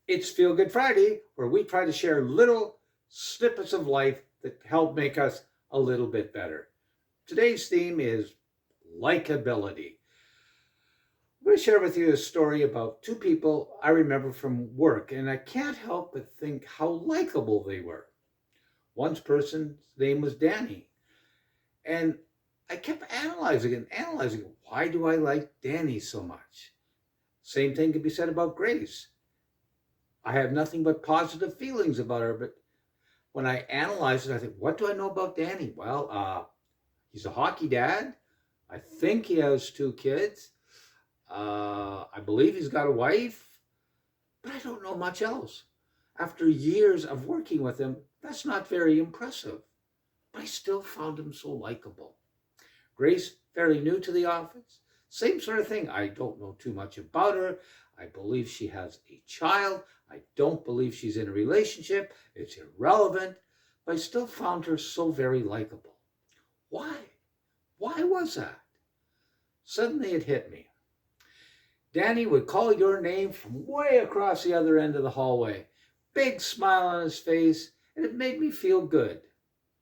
It's Feel Good Friday, where we try to share little snippets of life that help make us a little bit better. Today's theme is likability. I'm going to share with you a story about two people I remember from work, and I can't help but think how likable they were. One person's name was Danny, and I kept analyzing. Why do I like Danny so much? Same thing could be said about Grace. I have nothing but positive feelings about her, but when I analyze it, I think, what do I know about Danny? Well, he's a hockey dad. I think he has two kids. I believe he's got a wife, but I don't know much else. After years of working with him, that's not very impressive, but I still found him so likable. Grace, fairly new to the office, same sort of thing. I don't know too much about her. I believe she has a child. I don't believe she's in a relationship. It's irrelevant, but I still found her so very likable. Why? Why was that? Suddenly it hit me. Danny would call your name from way across the other end of the hallway. Big smile on his face, and it made me feel good.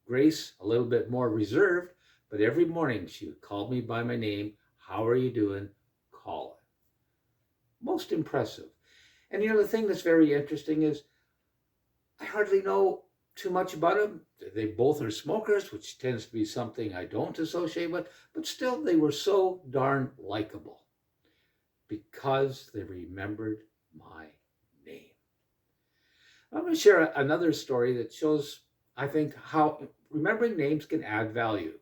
Grace, a little bit more reserved, but every morning she would call me by my name. How are you doing? Colin. Most impressive. And the thing that's very interesting is I hardly know too much about them. They both are smokers, which tends to be something I don't associate with, but still they were so darn likable because they remembered my name. I'm going to share another story that shows, I think, how remembering names can add value.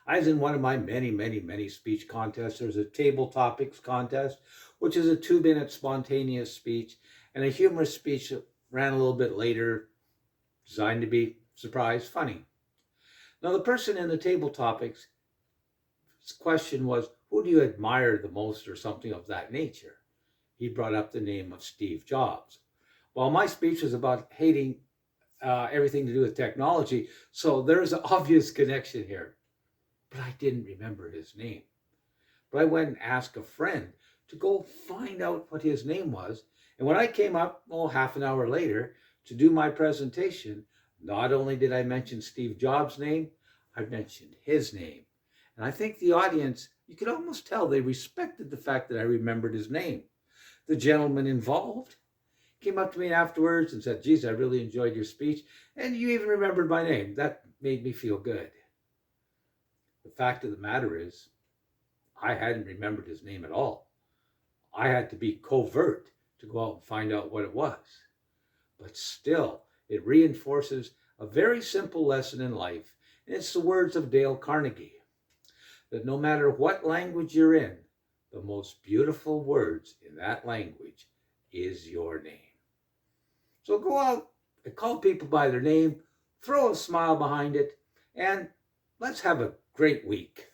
I was in one of my many speech contests. There's a table topics contest, which is a 2-minute spontaneous speech, and a humorous speech that ran a little bit later, designed to be, surprise, funny. Now, the person in the table topics question was, who do you admire the most, or something of that nature? He brought up the name of Steve Jobs. Well, my speech was about hating everything to do with technology, so there's an obvious connection here. But I didn't remember his name. But I went and asked a friend to go find out what his name was. And when I came up, half an hour later, to do my presentation, not only did I mention Steve Jobs' name, I mentioned his name. And I think the audience, you could almost tell they respected the fact that I remembered his name. The gentleman involved came up to me afterwards and said, geez, I really enjoyed your speech. And you even remembered my name. That made me feel good. The fact of the matter is, I hadn't remembered his name at all. I had to be covert to go out and find out what it was. But still, it reinforces a very simple lesson in life. And it's the words of Dale Carnegie, that no matter what language you're in, the most beautiful words in that language is your name. So go out and call people by their name, throw a smile behind it, and let's have a great week.